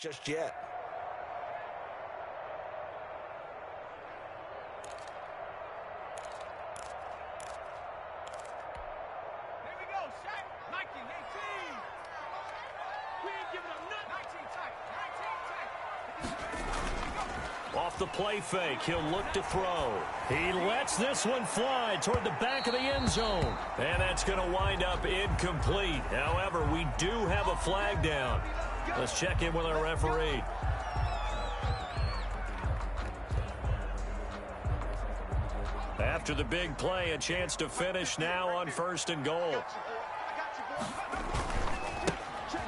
just yet. Here we go, Shaq. 19, 18. We ain't giving up nothing. 19 tight. 19 tight. Off the play fake, he'll look to throw. He lets this one fly toward the back of the end zone. And that's going to wind up incomplete. However, we do have a flag down. Let's check in with our referee. After the big play, a chance to finish now on 1st and goal.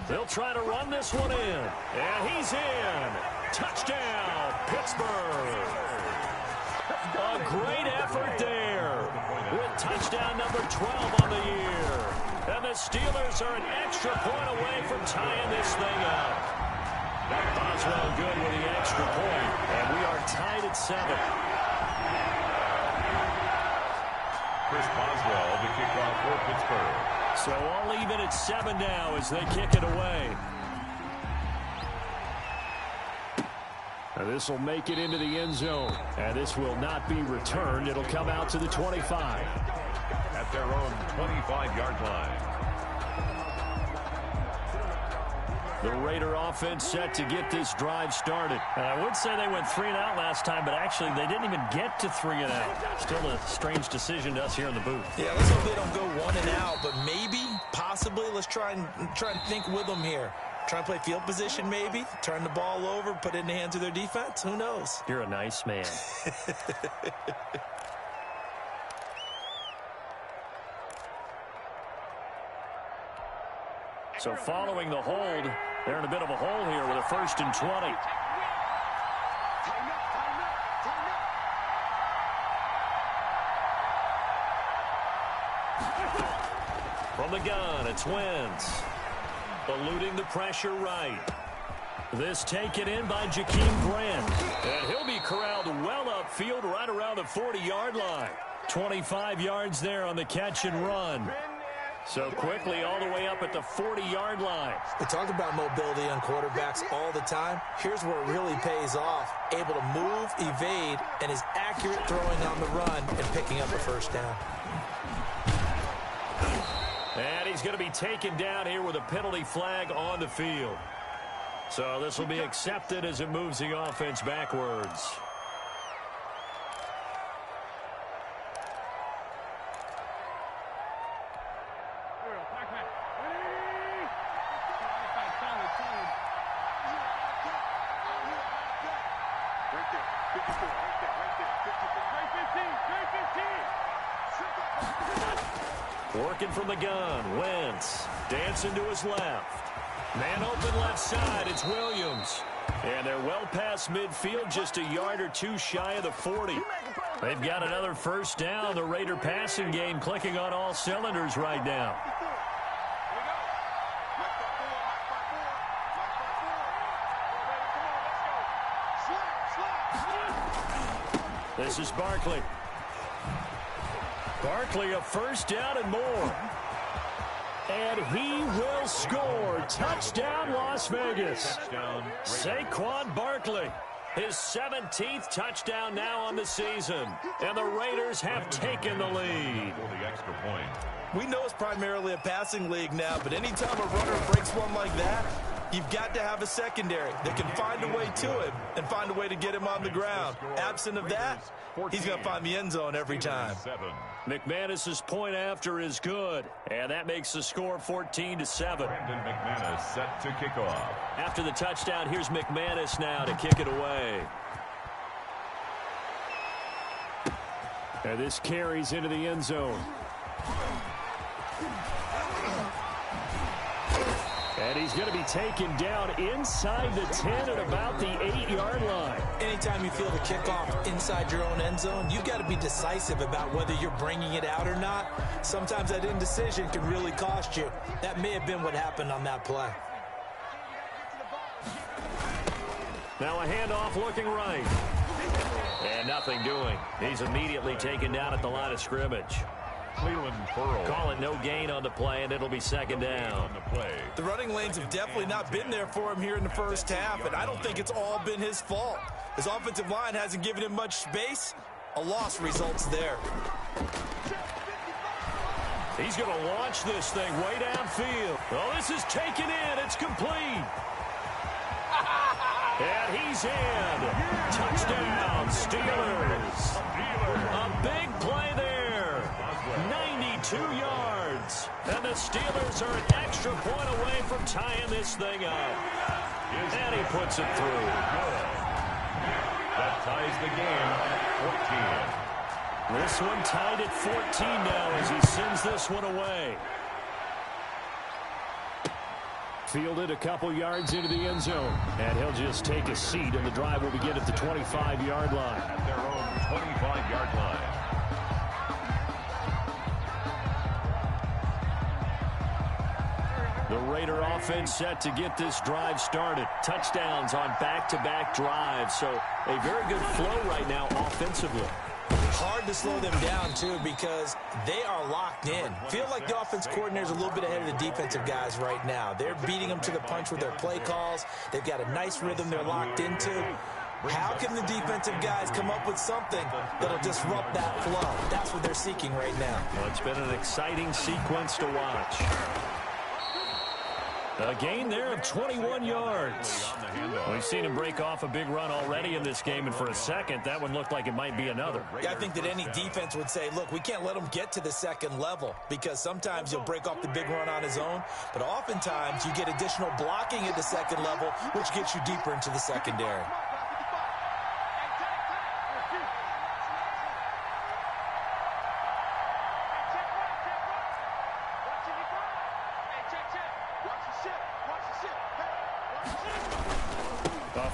They'll try to run this one in. And he's in. Touchdown, Pittsburgh. A great effort there with touchdown number 12 on the year. And the Steelers are an extra point away from tying this thing up. Boswell good with the extra point, and we are tied at 7. Chris Boswell, the kickoff for Pittsburgh. So all even at 7 now as they kick it away. And this will make it into the end zone. And this will not be returned. It'll come out to the 25. At their own 25-yard line. The Raider offense set to get this drive started. And I would say they went 3 and out last time, but actually they didn't even get to 3 and out. Still a strange decision to us here in the booth. Yeah, let's hope they don't go 1 and out, but maybe, possibly, let's try and think with them here. Try and play field position maybe, turn the ball over, put it in the hands of their defense. Who knows? You're a nice man. So following the hold, they're in a bit of a hole here with a 1st and 20. From the gun, it's Wentz. Eluding the pressure right. This taken in by Jakeem Grant. And he'll be corralled well upfield right around the 40-yard line. 25 yards there on the catch and run. So quickly all the way up at the 40-yard line. We talk about mobility on quarterbacks all the time. Here's where it really pays off. Able to move, evade, and is accurate throwing on the run and picking up a 1st down. And he's going to be taken down here with a penalty flag on the field. So this will be accepted as it moves the offense backwards. Working from the gun, Wentz dancing to his left. Man open left side, it's Williams. And they're well past midfield, just a yard or 2 shy of the 40. They've got another 1st down. The Raider passing game clicking on all cylinders right now. This is Barkley. Barkley, a 1st down and more. And he will score. Touchdown, Las Vegas. Saquon Barkley, his 17th touchdown now on the season. And the Raiders have taken the lead. For the extra point. We know it's primarily a passing league now, but anytime a runner breaks one like that, you've got to have a secondary that can find a way to him and find a way to get him on the ground. Absent of that, he's going to find the end zone every time. McManus's point after is good, and that makes the score 14-7. Brandon McManus set to kick off. After the touchdown, here's McManus now to kick it away. And this carries into the end zone. And he's going to be taken down inside the 10 at about the 8-yard line. Anytime you feel the kickoff inside your own end zone, you've got to be decisive about whether you're bringing it out or not. Sometimes that indecision can really cost you. That may have been what happened on that play. Now a handoff looking right. And nothing doing. He's immediately taken down at the line of scrimmage. Cleveland Pearl. Call it no gain on the play, and it'll be second down. The running lanes have definitely not been there for him here in the first half, and I don't think it's all been his fault. His offensive line hasn't given him much space. A loss results there. He's going to launch this thing way downfield. Oh, this is taken in. It's complete. And he's in. Touchdown, Steelers. A big play there. 92 yards. And the Steelers are an extra point away from tying this thing up. And he puts it through. That ties the game at 14. This one tied at 14 now as he sends this one away. Fielded a couple yards into the end zone. And he'll just take a seat, and the drive will begin at the 25-yard line. At their own 25-yard line. The Raider offense set to get this drive started. Touchdowns on back-to-back drives. So a very good flow right now offensively. Hard to slow them down, too, because they are locked in. Feel like the offense coordinator's a little bit ahead of the defensive guys right now. They're beating them to the punch with their play calls. They've got a nice rhythm they're locked into. How can the defensive guys come up with something that'll disrupt that flow? That's what they're seeking right now. Well, it's been an exciting sequence to watch. A gain there of 21 yards. We've seen him break off a big run already in this game, and for a second, that one looked like it might be another. Yeah, I think that any defense would say, look, we can't let him get to the second level, because sometimes he'll break off the big run on his own, but oftentimes you get additional blocking at the second level, which gets you deeper into the secondary.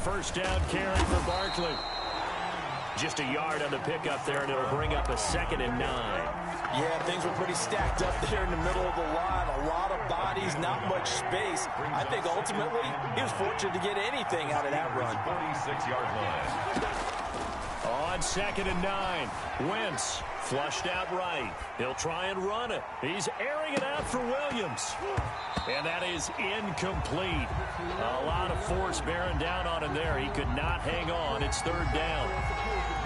First down carry for Barkley. Just a yard on the pickup there, and it'll bring up a 2nd and 9. Yeah, things were pretty stacked up there in the middle of the line. A lot of bodies, not much space. I think ultimately he was fortunate to get anything out of that run. 46-yard line. On 2nd and 9, Wentz flushed out right. He'll try and run it. He's airing it out for Williams. And that is incomplete. A lot of force bearing down on him there. He could not hang on. It's 3rd down.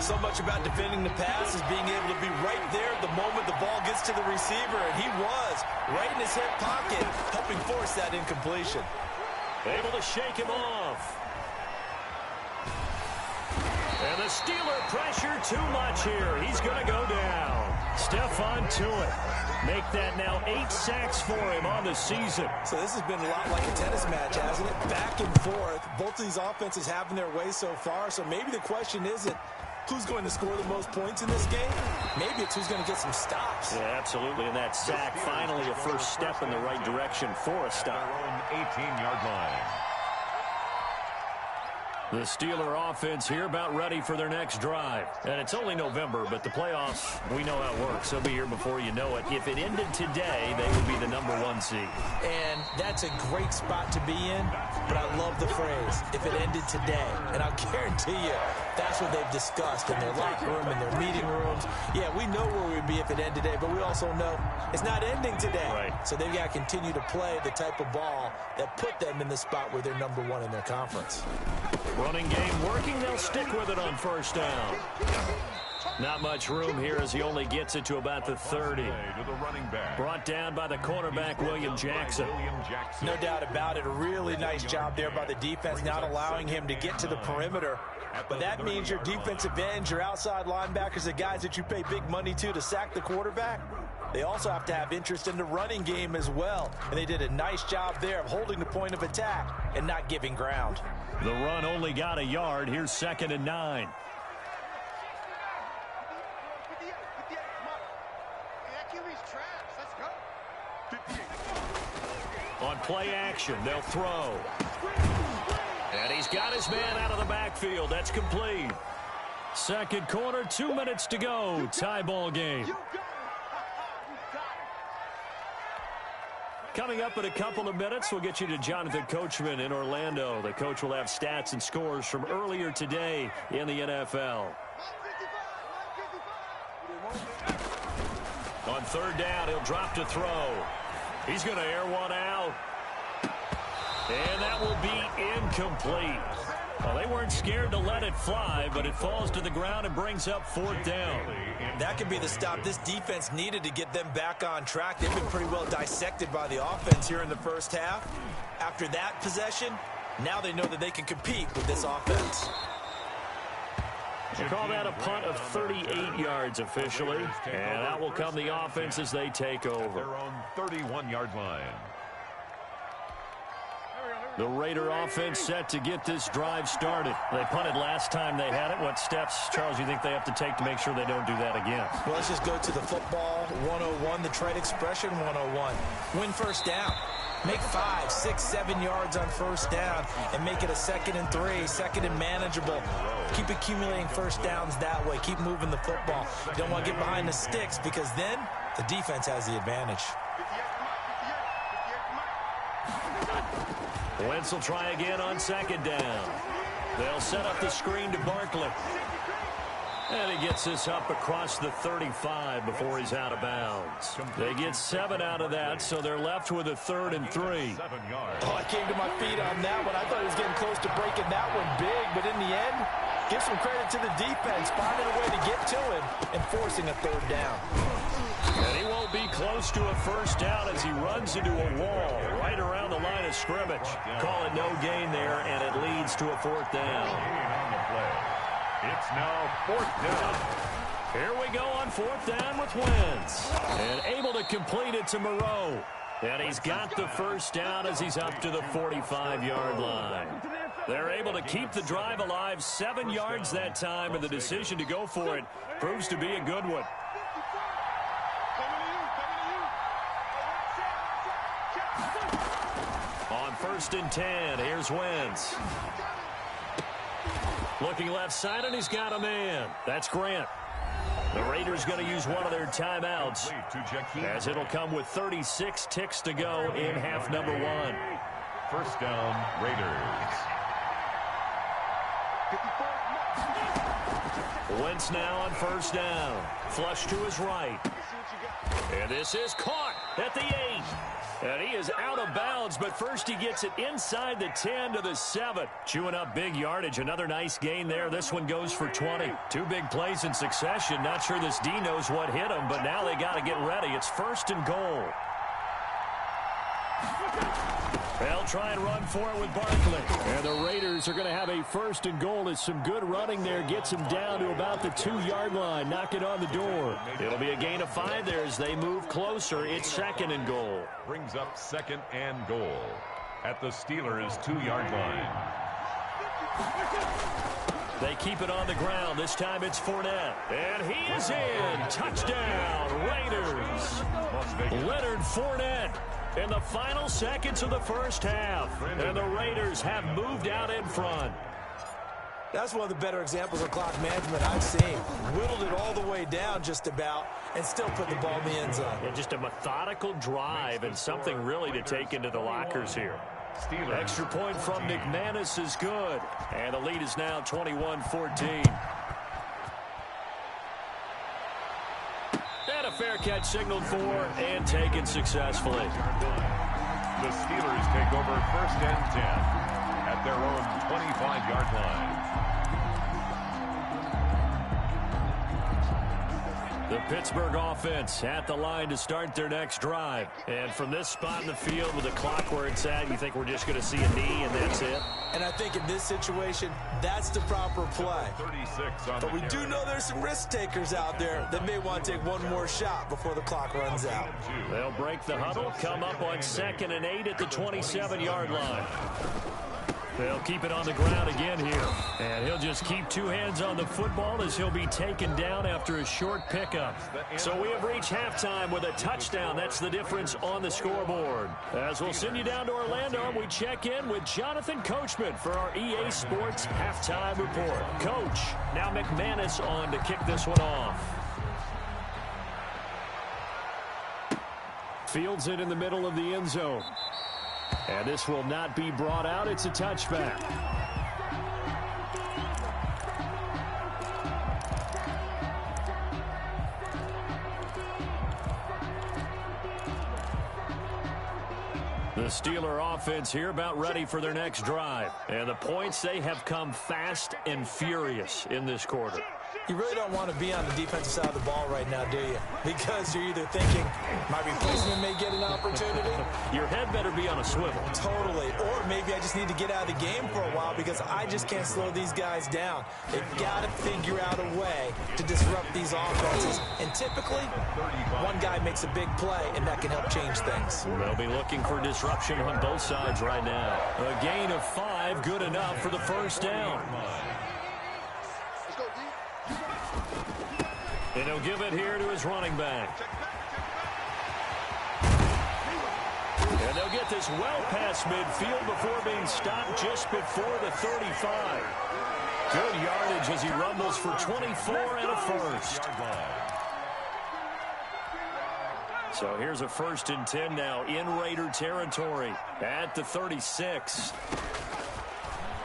So much about defending the pass is being able to be right there at the moment the ball gets to the receiver. And he was right in his hip pocket, helping force that incompletion. Able to shake him off. And the Steeler pressure too much here. He's going to go down. Stephon Tuitt. Make that now 8 sacks for him on the season. So this has been a lot like a tennis match, hasn't it? Back and forth. Both of these offenses having their way so far. So maybe the question isn't who's going to score the most points in this game. Maybe it's who's going to get some stops. Yeah, absolutely. And that sack, finally a first step in the right direction for a stop. 18-yard line. The Steeler offense here about ready for their next drive. And it's only November, but the playoffs, we know how it works. They'll be here before you know it. If it ended today, they would be the #1 seed. And that's a great spot to be in, but I love the phrase, if it ended today. And I'll guarantee you, that's what they've discussed in their locker room, in their meeting rooms. Yeah, we know where we'd be if it ended today, but we also know it's not ending today. Right. So they've got to continue to play the type of ball that put them in the spot where they're #1 in their conference. Running game working. They'll stick with it on first down. Not much room here as he only gets it to about the 30. Brought down by the cornerback, William Jackson. No doubt about it. A really nice job there by the defense, not allowing him to get to the perimeter. But that means your defensive ends, your outside linebackers, the guys that you pay big money to sack the quarterback, they also have to have interest in the running game as well. And they did a nice job there of holding the point of attack and not giving ground. The run only got a yard. Here's 2nd and 9. On play action, they'll throw. And he's got his man out of the backfield. That's complete. Second quarter, 2 minutes to go. Tie ball game. Coming up in a couple of minutes, we'll get you to Jonathan Coachman in Orlando. The coach will have stats and scores from earlier today in the NFL. On third down. He'll drop to throw. He's going to air one out. And that will be incomplete. Well, they weren't scared to let it fly, but it falls to the ground and brings up fourth down. That could be the stop this defense needed to get them back on track. They've been pretty well dissected by the offense here in the first half. After that possession, now they know that they can compete with this offense. We'll call that a punt of 38 yards officially, and that will come the offense as they take over. Their own 31-yard line. The Raider offense set to get this drive started. They punted last time they had it. What steps, Charles, you think they have to take to make sure they don't do that again? Well, let's just go to the football 101, the trade expression 101. Win first down. Make 5, 6, 7 yards on first down and make it a 2nd and 3, 2nd and manageable. Keep accumulating first downs that way. Keep moving the football. You don't want to get behind the sticks because then the defense has the advantage. Wentz will try again on 2nd down. They'll set up the screen to Barkley. And he gets this up across the 35 before he's out of bounds. They get 7 out of that, so they're left with a 3rd and 3. Oh, I came to my feet on that one. I thought he was getting close to breaking that one big, but in the end, give some credit to the defense, finding a way to get to him and forcing a 3rd down. And he won't be close to a first down as he runs into a wall right around the line of scrimmage. Call it no gain there, and it leads to a 4th down. It's now 4th down. Here we go on 4th down with Wentz. And able to complete it to Moreau. And he's got the first down as he's up to the 45-yard line. They're able to keep the drive alive 7 yards that time, and the decision to go for it proves to be a good one. On 1st and 10, here's Wentz. Looking left side, and he's got a man. That's Grant. The Raiders going to use one of their timeouts, as it'll come with 36 ticks to go in half number 1. First down, Raiders. Wentz now on 1st down. Flush to his right. And this is caught at the 8. And he is out of bounds, but first he gets it inside the 10 to the 7. Chewing up big yardage. Another nice gain there. This one goes for 20. 2 big plays in succession. Not sure this D knows what hit him, but now they got to get ready. It's 1st and goal. They'll try and run for it with Barkley. And the Raiders are going to have a 1st and goal as some good running there gets them down to about the 2-yard line. Knock it on the door. It'll be a gain of 5 there as they move closer. It's 2nd and goal. Brings up 2nd and goal at the Steelers' 2-yard line. They keep it on the ground. This time it's Fournette. And he is in. Touchdown, Raiders. Leonard Fournette. In the final seconds of the first half. And the Raiders have moved out in front. That's one of the better examples of clock management I've seen. Whittled it all the way down just about and still put the ball in the end zone. Yeah, just a methodical drive and something really to take into the lockers here. Extra point from McManus is good. And the lead is now 21-14. And a fair catch signaled for and taken successfully. The Steelers take over 1st and 10 at their own 25-yard line. The Pittsburgh offense at the line to start their next drive. And from this spot in the field with the clock where it's at, you think we're just going to see a knee and that's it? And I think in this situation, that's the proper play. 36 on but we do know there's some risk takers out there that may want to take one more shot before the clock runs out. They'll break the huddle, come up on 2nd and 8 at the 27-yard line. They'll keep it on the ground again here. And he'll just keep 2 hands on the football as he'll be taken down after a short pickup. So we have reached halftime with a touchdown. That's the difference on the scoreboard. As we'll send you down to Orlando, we check in with Jonathan Coachman for our EA Sports Halftime Report. Coach, now McManus on to kick this one off. Fields it in the middle of the end zone. And this will not be brought out. It's a touchback. The Steeler offense here about ready for their next drive. And the points, they have come fast and furious in this quarter. You really don't want to be on the defensive side of the ball right now, do you? Because you're either thinking, my replacement may get an opportunity. Your head better be on a swivel. Totally. Or maybe I just need to get out of the game for a while because I just can't slow these guys down. They've got to figure out a way to disrupt these offenses. And typically, one guy makes a big play, and that can help change things. They'll be looking for disruption on both sides right now. A gain of 5, good enough for the first down. And he'll give it here to his running back. And they'll get this well past midfield before being stopped just before the 35. Good yardage as he rumbles for 24 and a first. So here's a 1st and 10 now in Raider territory at the 36.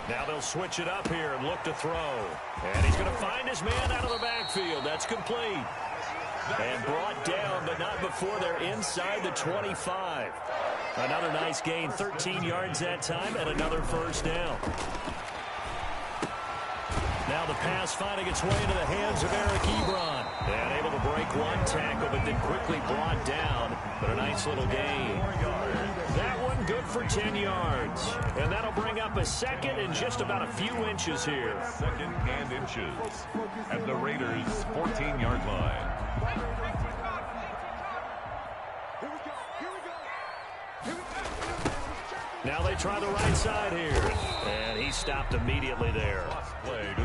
Now they'll switch it up here and look to throw. And he's going to find his man out of the backfield. That's complete. And brought down, but not before they're inside the 25. Another nice gain, 13 yards that time, and another first down. Now the pass finding its way into the hands of Eric Ebron. And able to break one tackle, but then quickly brought down. But a nice little gain. That one good for 10 yards. And that'll bring up a 2nd and just about a few inches here. 2nd and inches at the Raiders' 14-yard line. Now they try the right side here. And he stopped immediately there.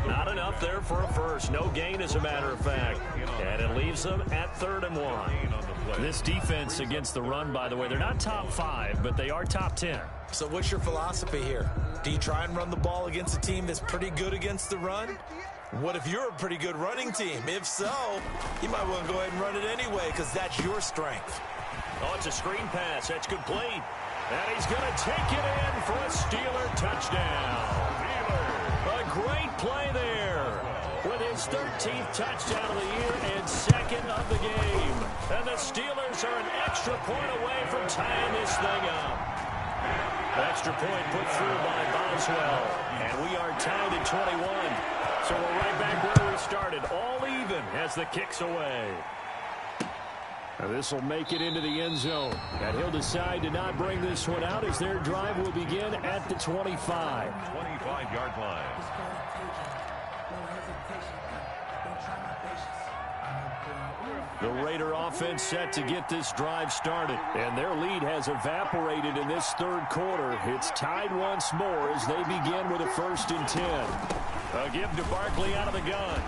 Not enough there for a first. No gain, as a matter of fact. And it leaves them at 3rd and 1. This defense against the run, by the way, they're not top 5, but they are top 10. So what's your philosophy here? Do you try and run the ball against a team that's pretty good against the run? What if you're a pretty good running team? If so, you might want to go ahead and run it anyway because that's your strength. Oh, it's a screen pass. That's complete. And he's going to take it in for a Steeler touchdown. A great play there with his 13th touchdown of the year and 2nd of the game. And the Steelers are an extra point away from tying this thing up. Extra point put through by Boswell. And we are tied at 21. So we're right back where we started. All even as the kick's away. Now this will make it into the end zone. And he'll decide to not bring this one out as their drive will begin at the 25. 25-yard line. The Raider offense set to get this drive started. And their lead has evaporated in this 3rd quarter. It's tied once more as they begin with a 1st and 10. A give to Barkley out of the gun.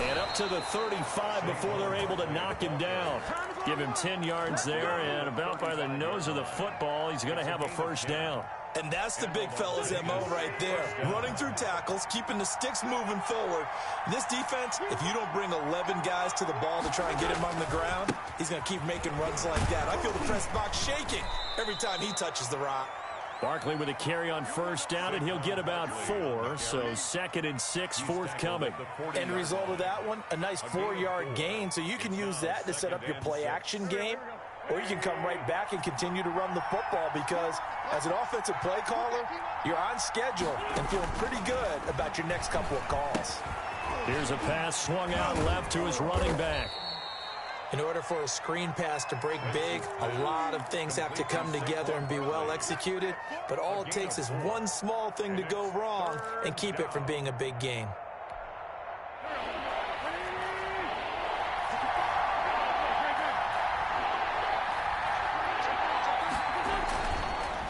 And up to the 35 before they're able to knock him down. Give him 10 yards there, and about by the nose of the football, he's going to have a first down. And that's the big fella's MO right there. Running through tackles, keeping the sticks moving forward. This defense, if you don't bring 11 guys to the ball to try and get him on the ground, he's going to keep making runs like that. I feel the press box shaking every time he touches the rock. Barkley with a carry on first down, and he'll get about 4, so 2nd and 6 forthcoming. End result of that one, a nice 4-yard gain, so you can use that to set up your play-action game, or you can come right back and continue to run the football because as an offensive play caller, you're on schedule and feeling pretty good about your next couple of calls. Here's a pass swung out left to his running back. In order for a screen pass to break big, a lot of things have to come together and be well executed, but all it takes is one small thing to go wrong and keep it from being a big gain.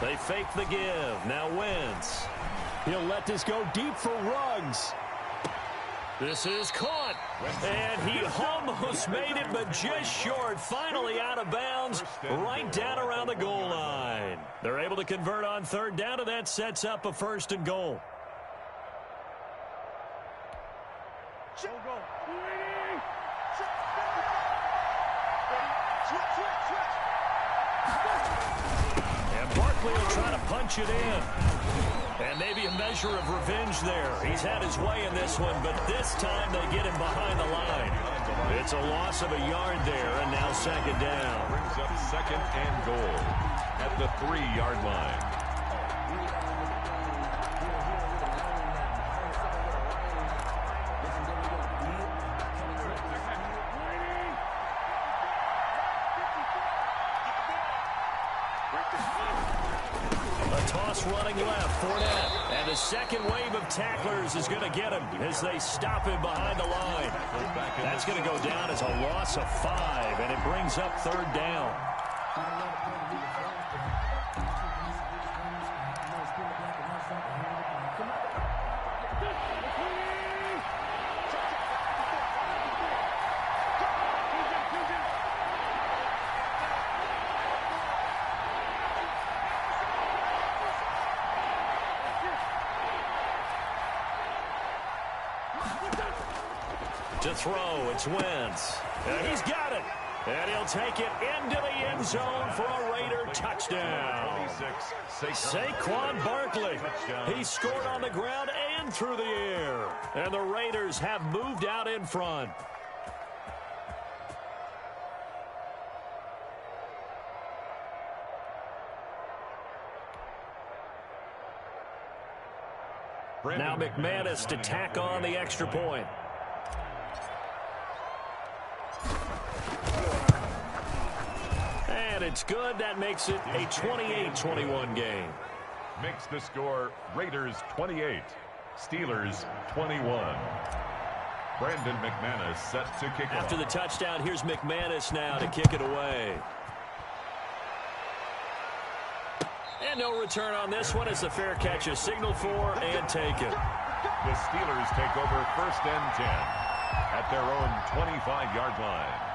They fake the give. Now Wentz. He'll let this go deep for Ruggs. This is caught, and he almost made it, but just short. Finally out of bounds, right down around the goal line. They're able to convert on 3rd down, and that sets up a 1st and goal. And Barkley will try to punch it in. And maybe a measure of revenge there. He's had his way in this one, but this time they get him behind the line. It's a loss of a yard there, and now 2nd down. Brings up 2nd and goal. at the 3-yard line. A toss running left, Fournette. And the second wave of tacklers is going to get him as they stop him behind the line. That's going to go down as a loss of 5, and it brings up 3rd down. To throw, it's Wentz. And he's got it. And he'll take it into the end zone for a Raider touchdown. Saquon Barkley. He scored on the ground and through the air. And the Raiders have moved out in front. Now McManus to tack on the extra point. And it's good. That makes it a 28-21 game. Makes the score Raiders 28, Steelers 21. Brandon McManus set to kick off. After the touchdown, here's McManus now to kick it away. And no return on this one as the fair catch is signaled for and taken. The Steelers take over 1st and 10 at their own 25-yard line.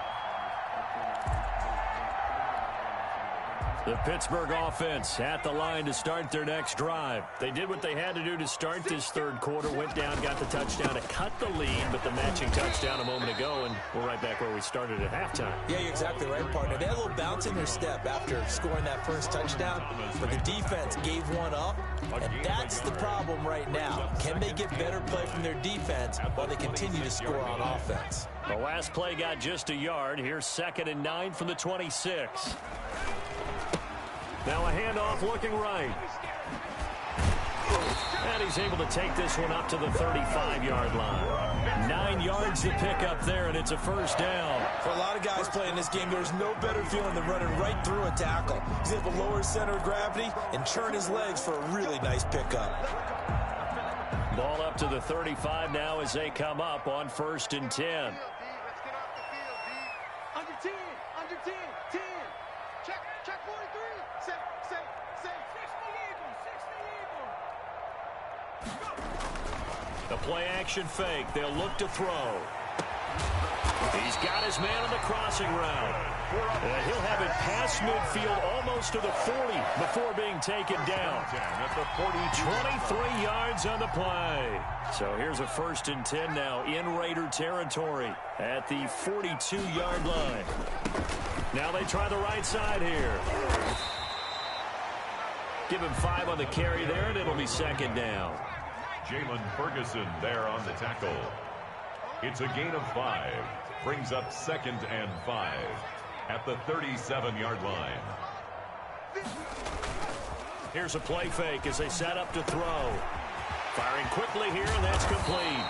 The Pittsburgh offense at the line to start their next drive. They did what they had to do to start this 3rd quarter. Went down, got the touchdown to cut the lead, but the matching touchdown a moment ago, and we're right back where we started at halftime. Yeah, you're exactly right, partner. They had a little bounce in their step after scoring that first touchdown, but the defense gave one up, and that's the problem right now. Can they get better play from their defense while they continue to score on offense? The last play got just a yard. Here's 2nd and 9 from the 26. Now a handoff looking right. And he's able to take this one up to the 35-yard line. 9 yards to pick up there, and it's a 1st down. For a lot of guys playing this game, there's no better feeling than running right through a tackle. He's able to lower his center of gravity and churn his legs for a really nice pickup. Ball up to the 35 now as they come up on 1st and 10. Under 10, under 10, 10. Check 43. Say. 60 Eagles. The play action fake. They'll look to throw. He's got his man on the crossing route. And he'll have it past midfield almost to the 40 before being taken down. 23 yards on the play. So here's a 1st and 10 now in Raider territory at the 42-yard line. Now they try the right side here. Give him 5 on the carry there, and it'll be 2nd down. Jalen Ferguson there on the tackle. It's a gain of 5. Brings up 2nd and 5 at the 37-yard line. Here's a play fake as they set up to throw. Firing quickly here, and that's complete.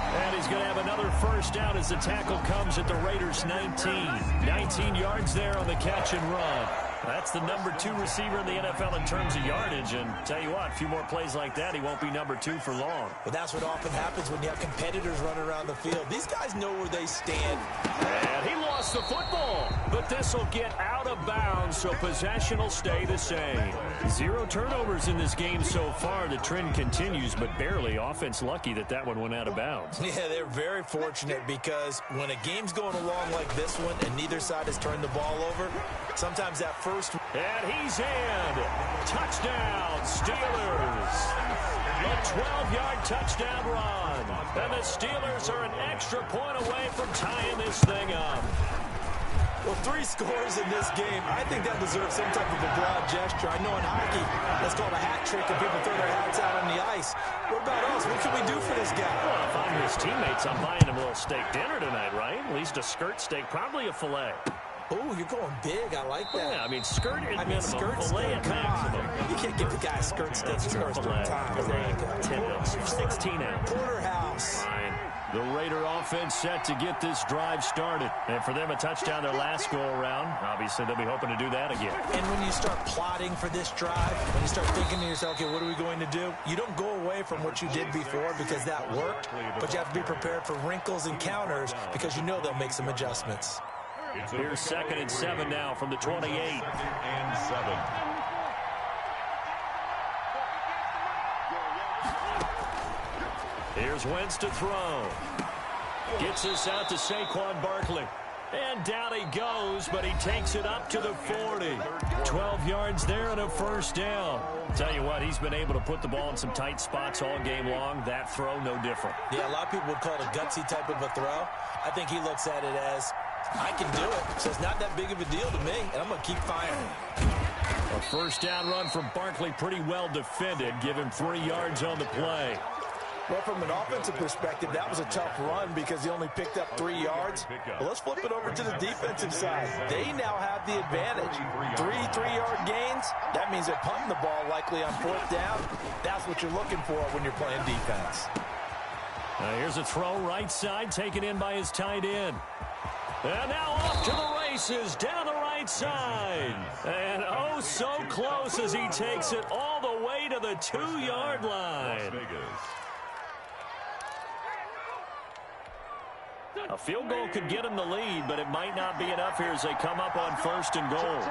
And he's going to have another 1st down as the tackle comes at the Raiders' 19. 19 yards there on the catch and run. That's the number 2 receiver in the NFL in terms of yardage. And tell you what, a few more plays like that, he won't be number 2 for long. But that's what often happens when you have competitors running around the field. These guys know where they stand. And he lost the football. But this will get out of bounds, so possession will stay the same. 0 turnovers in this game so far. The trend continues, but barely. Offense lucky that one went out of bounds. Yeah, they're very fortunate because when a game's going along like this one and neither side has turned the ball over, sometimes that first... And he's in. Touchdown, Steelers. A 12-yard touchdown run. And the Steelers are an extra point away from tying this thing up. Well, 3 scores in this game. I think that deserves some type of a broad gesture. I know in hockey, that's called a hat trick and people throw their hats out on the ice. What about us? What can we do for this guy? Well, if I'm his teammates, I'm buying him a little steak dinner tonight, right? At least a skirt steak, probably a filet. Oh, you're going big. I like that. Yeah, I mean, skirt at minimum, skirt, fillet at maximum. You can't give the guy a skirt stick the first 3 times. There you go. 10 ounce, 16 ounce. Porterhouse. Fine. The Raider offense set to get this drive started. And for them, a touchdown their last go-around. Obviously, they'll be hoping to do that again. And when you start plotting for this drive, when you start thinking to yourself, okay, what are we going to do? You don't go away from what you did before because that worked, but you have to be prepared for wrinkles and counters because you know they'll make some adjustments. Here's 2nd and 7 now from the 28. 2nd and 7. Here's Wentz to throw. Gets this out to Saquon Barkley. And down he goes, but he takes it up to the 40. 12 yards there and a first down. Tell you what, he's been able to put the ball in some tight spots all game long. That throw, no different. Yeah, a lot of people would call it a gutsy type of a throw. I think he looks at it as, I can do it, so it's not that big of a deal to me, and I'm going to keep firing. A first down run from Barkley, pretty well defended. Give him 3 yards on the play. Well, from an offensive perspective, that was a tough run because he only picked up 3 yards. Well, let's flip it over to the defensive side. They now have the advantage. 3 3-yard gains. That means they're punting the ball likely on 4th down. That's what you're looking for when you're playing defense. Here's a throw right side, taken in by his tight end. And now off to the races, down the right side. And oh, so close as he takes it all the way to the 2-yard line. A field goal could get him the lead, but it might not be enough here as they come up on 1st and goal.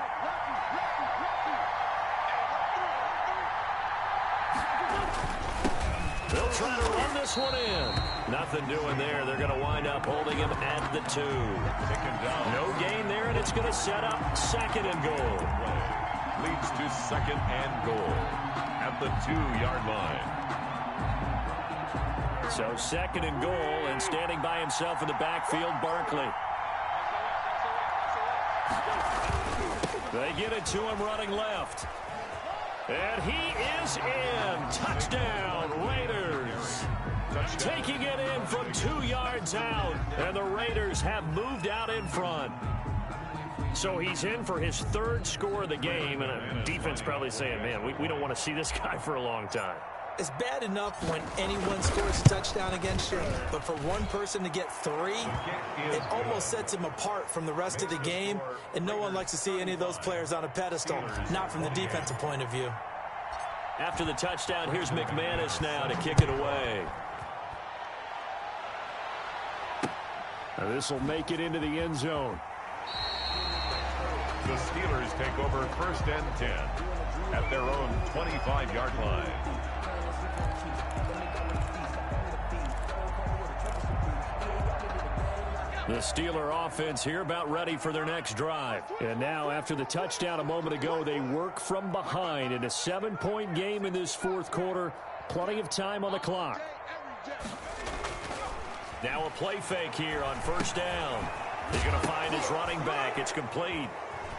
They'll try to run this one in. Nothing doing there. They're going to wind up holding him at the 2. No gain there, and it's going to set up 2nd and goal. Leads to 2nd and goal at the 2-yard line. So 2nd and goal, and standing by himself in the backfield, Barkley. They get it to him running left. And he is in. Touchdown, Raiders. Taking it in from 2 yards out. And the Raiders have moved out in front. So he's in for his 3rd score of the game. And defense probably saying, man, we don't want to see this guy for a long time. It's bad enough when anyone scores a touchdown against you, but for one person to get 3, it almost sets him apart from the rest of the game, and no one likes to see any of those players on a pedestal, not from the defensive point of view. After the touchdown, here's McManus now to kick it away. This will make it into the end zone. The Steelers take over 1st and 10 at their own 25-yard line. The Steeler offense here about ready for their next drive. And now, after the touchdown a moment ago, they work from behind in a 7-point game in this 4th quarter. Plenty of time on the clock. Now a play fake here on 1st down. He's going to find his running back. It's complete.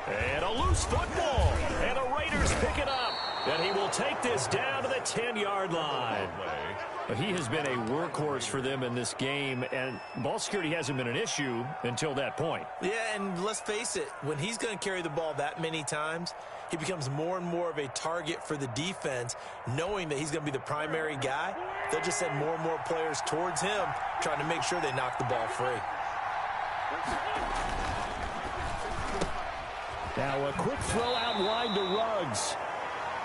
And a loose football. And the Raiders pick it up. And he will take this down to the 10-yard line. He has been a workhorse for them in this game, and ball security hasn't been an issue until that point. Yeah, and let's face it, when he's going to carry the ball that many times, he becomes more and more of a target for the defense, knowing that he's going to be the primary guy. They'll just send more and more players towards him, trying to make sure they knock the ball free. Now a quick throw out wide to Ruggs.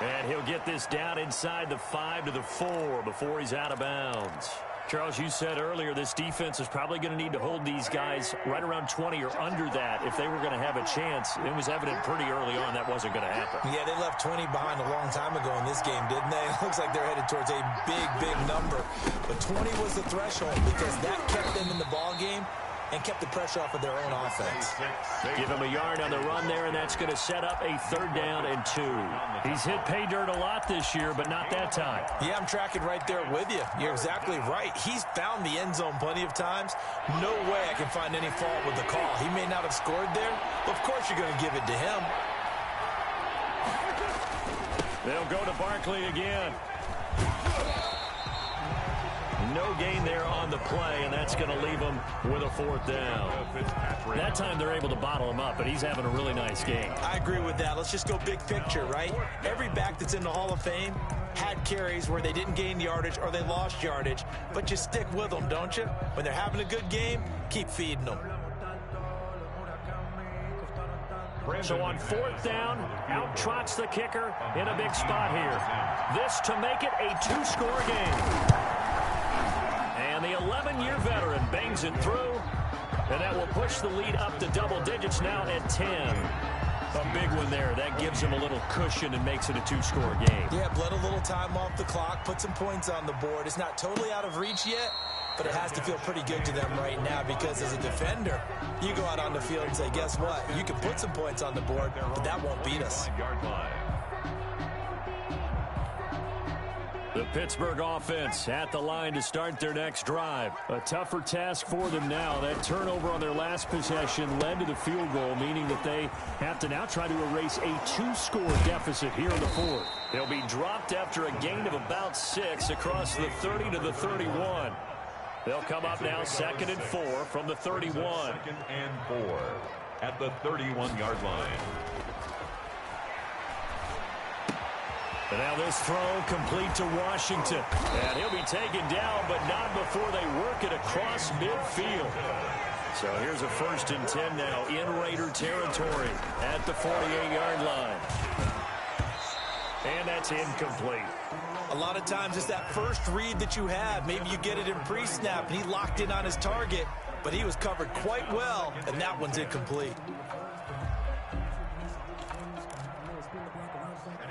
And he'll get this down inside the 5 to the 4 before he's out of bounds. Charles, you said earlier this defense is probably going to need to hold these guys right around 20 or under that if they were going to have a chance. It was evident pretty early on that wasn't going to happen. Yeah, they left 20 behind a long time ago in this game, didn't they? It looks like they're headed towards a big, big number. But 20 was the threshold because that kept them in the ball game and kept the pressure off of their own offense. Give him a yard on the run there, and that's going to set up a 3rd down and 2. He's hit pay dirt a lot this year, but not that time. Yeah, I'm tracking right there with you. You're exactly right. He's found the end zone plenty of times. No way I can find any fault with the call. He may not have scored there, but of course you're going to give it to him. They'll go to Barkley again. No gain there on the play, and that's going to leave them with a 4th down. That time they're able to bottle him up, but he's having a really nice game. I agree with that. Let's just go big picture, right? Every back that's in the Hall of Fame had carries where they didn't gain yardage or they lost yardage, but you stick with them, don't you? When they're having a good game, keep feeding them. So on 4th down, out trots the kicker in a big spot here. This to make it a 2-score game. And the 11-year veteran bangs it through, and that will push the lead up to double digits now at 10. A big one there. That gives him a little cushion and makes it a 2-score game. Yeah, bled a little time off the clock, put some points on the board. It's not totally out of reach yet, but it has to feel pretty good to them right now because as a defender, you go out on the field and say, guess what? You can put some points on the board, but that won't beat us. The Pittsburgh offense at the line to start their next drive. A tougher task for them now. That turnover on their last possession led to the field goal, meaning that they have to now try to erase a 2-score deficit here in the 4th. They'll be dropped after a gain of about 6 across the 30 to the 31. They'll come up now 2nd and 4 from the 31. 2nd and 4 at the 31-yard line. And now this throw complete to Washington. And he'll be taken down, but not before they work it across midfield. So here's a 1st and 10 now in Raider territory at the 48-yard line. And that's incomplete. A lot of times it's that first read that you have. Maybe you get it in pre-snap, and he locked in on his target, but he was covered quite well, and that one's incomplete.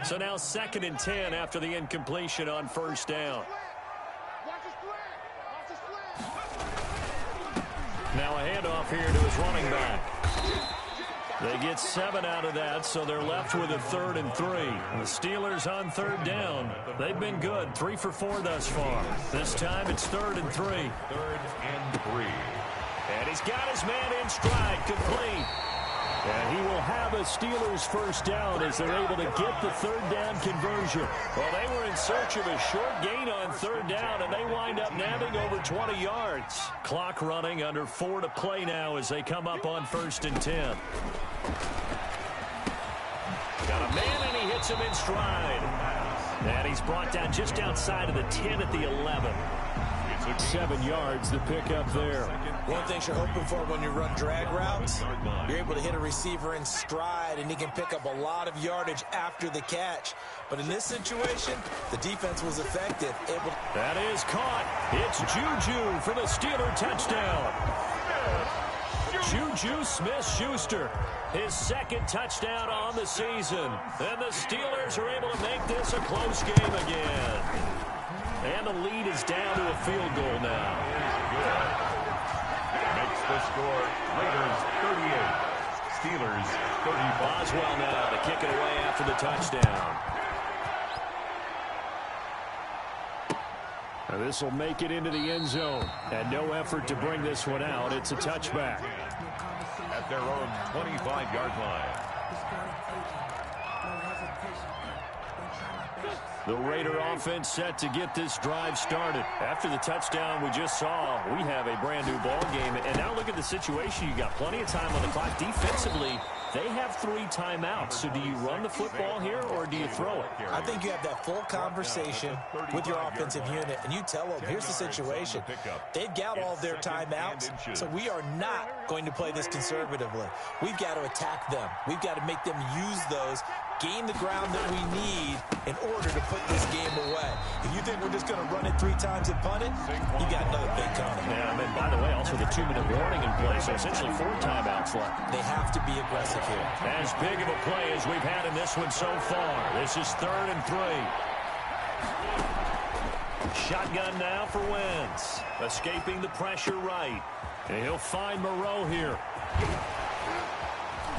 So now 2nd and 10 after the incompletion on 1st down. Now a handoff here to his running back. They get 7 out of that, so they're left with a 3rd and 3. The Steelers on 3rd down. They've been good, 3 for 4 thus far. This time it's 3rd and 3. 3rd and 3. And he's got his man in stride, complete. And he will have a Steelers 1st down as they're able to get the 3rd down conversion. Well, they were in search of a short gain on 3rd down, and they wind up nabbing over 20 yards. Clock running, under 4 to play now as they come up on 1st and 10. Got a man, and he hits him in stride. And he's brought down just outside of the 10 at the 11. 7 yards, the pickup there. One thing you're hoping for when you run drag routes, you're able to hit a receiver in stride, and he can pick up a lot of yardage after the catch. But in this situation, the defense was effective. That is caught. It's Juju for the Steeler touchdown. Juju Smith-Schuster, his 2nd touchdown on the season. And the Steelers are able to make this a close game again. And the lead is down to a field goal now. Makes the score Raiders 38, Steelers 35. Boswell now to kick it away after the touchdown. Now this will make it into the end zone. And no effort to bring this one out. It's a touchback. At their own 25-yard line. The Raider offense set to get this drive started. After the touchdown we just saw, we have a brand new ball game. And now look at the situation. You got plenty of time on the clock. Defensively, they have 3 timeouts. So do you run the football here or do you throw it? I think you have that full conversation with your offensive unit, and you tell them, here's the situation. They've got all of their timeouts, so we are not going to play this conservatively. We've got to attack them. We've got to make them use those, gain the ground that we need in order to put this game away. If you think we're just going to run it 3 times and punt it, you got another thing coming. Yeah, and by the way, also the 2-minute warning in place, so essentially 4 timeouts left. They have to be aggressive here. As big of a play as we've had in this one so far. This is 3rd and 3. Shotgun now for Wentz. Escaping the pressure right. And he'll find Moreau here.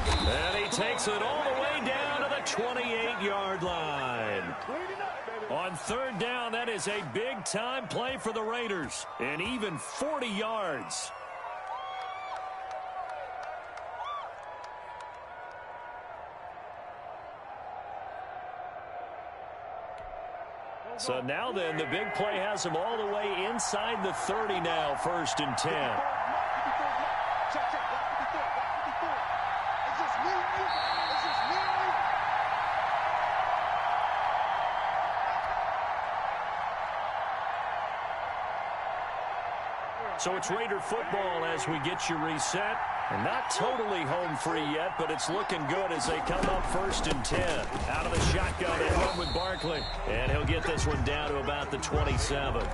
And he takes it all the way down to the 28-yard line. On 3rd down, that is a big-time play for the Raiders. And even 40 yards. So now then, the big play has him all the way inside the 30 now, 1st and 10. So it's Raider football as we get you reset. And not totally home free yet, but it's looking good as they come up 1st and 10. Out of the shotgun, they run with Barkley. And he'll get this one down to about the 27.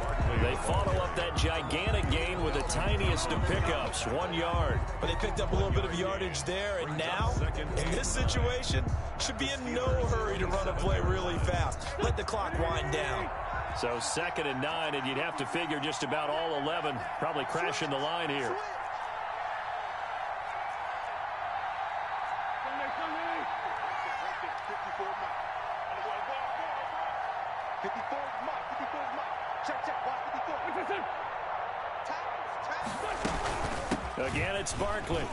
They follow up that gigantic gain with the tiniest of pickups, 1 yard. But they picked up a little bit of yardage there, and now, in this situation, should be in no hurry to run a play really fast. Let the clock wind down. So 2nd and 9, and you'd have to figure just about all 11 probably crashing the line here. Again, it's Barkley.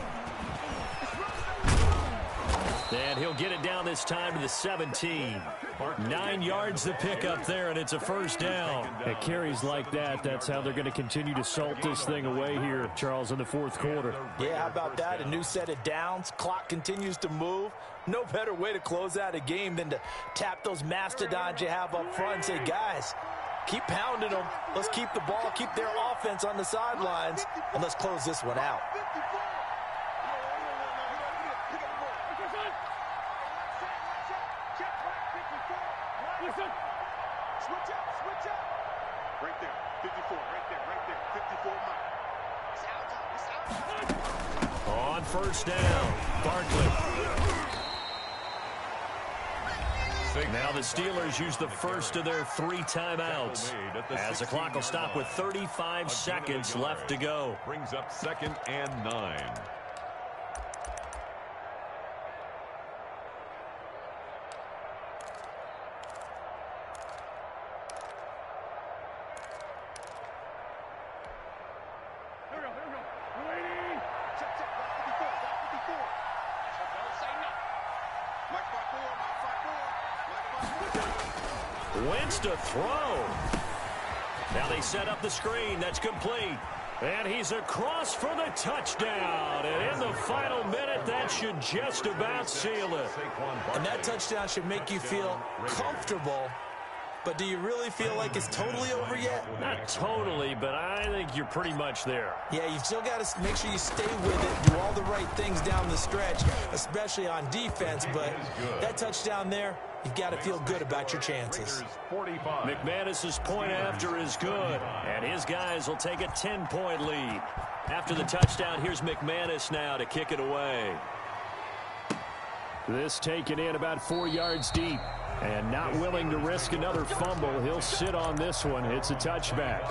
And he'll get it down this time to the 17. 9 yards to pick up there, and it's a 1st down. At carries like that, that's how they're going to continue to salt this thing away here, Charles, in the 4th quarter. Yeah, how about that? A new set of downs. Clock continues to move. No better way to close out a game than to tap those mastodons you have up front and say, guys, keep pounding them. Let's keep the ball, keep their offense on the sidelines, and let's close this one out. Switch up. Right there, 54, right there, 54 Mike. On 1st down, Barkley. Now the Steelers use the 1st of their 3 timeouts, as the clock will stop with 35 seconds left to go. Brings up 2nd and 9. Wentz to throw. Now they set up the screen. That's complete. And he's across for the touchdown. And in the final minute, that should just about seal it. And that touchdown should make you feel comfortable. But do you really feel like it's totally over yet? Not totally, but I think you're pretty much there. Yeah, you've still got to make sure you stay with it, do all the right things down the stretch, especially on defense. But that touchdown there, you've got to feel good about your chances. McManus's point after is good, and his guys will take a 10-point lead. After the touchdown, here's McManus now to kick it away. This taken in about 4 yards deep. And not willing to risk another fumble. He'll sit on this one. It's a touchback.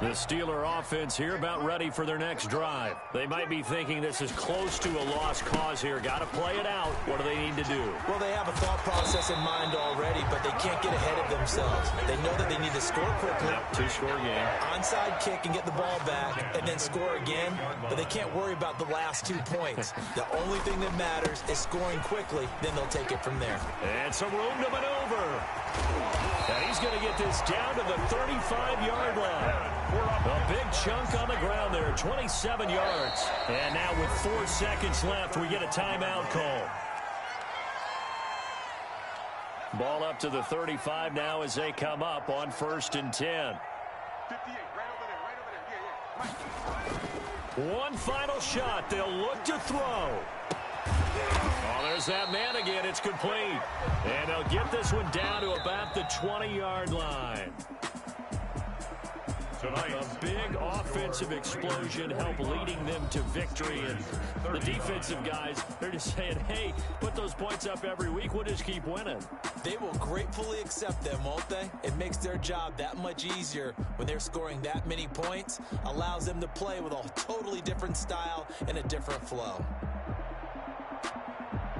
The Steeler offense here about ready for their next drive. They might be thinking this is close to a lost cause here. Got to play it out. What do they need to do? Well, they have a thought process in mind already, but they can't get ahead of themselves. They know that they need to score quickly. Yep, 2-score game. Onside kick and get the ball back and then score again, but they can't worry about the last 2 points. The only thing that matters is scoring quickly, then they'll take it from there. And some room to maneuver. And he's going to get this down to the 35-yard line. A big chunk on the ground there, 27 yards. And now with 4 seconds left, we get a timeout call. Ball up to the 35 now as they come up on 1st and 10. 58, right over there, Yeah. One final shot. They'll look to throw. Oh, there's that man again. It's complete. And they'll get this one down to about the 20-yard line. A big offensive explosion help leading them to victory. And the defensive guys, they're just saying, hey, put those points up every week. We'll just keep winning. They will gratefully accept them, won't they? It makes their job that much easier when they're scoring that many points. Allows them to play with a totally different style and a different flow.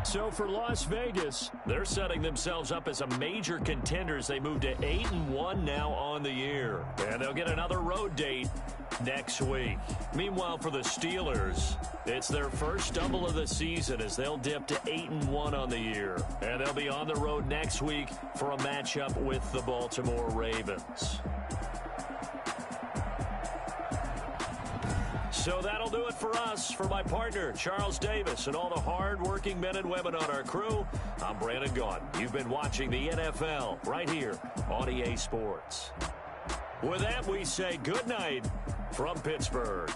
So for Las Vegas, they're setting themselves up as a major contender as they move to 8-1 now on the year. And they'll get another road date next week. Meanwhile, for the Steelers, it's their first stumble of the season as they'll dip to 8-1 on the year. And they'll be on the road next week for a matchup with the Baltimore Ravens. So that'll do it for us. For my partner, Charles Davis, and all the hard-working men and women on our crew, I'm Brandon Gaudin. You've been watching the NFL right here on EA Sports. With that, we say good night from Pittsburgh.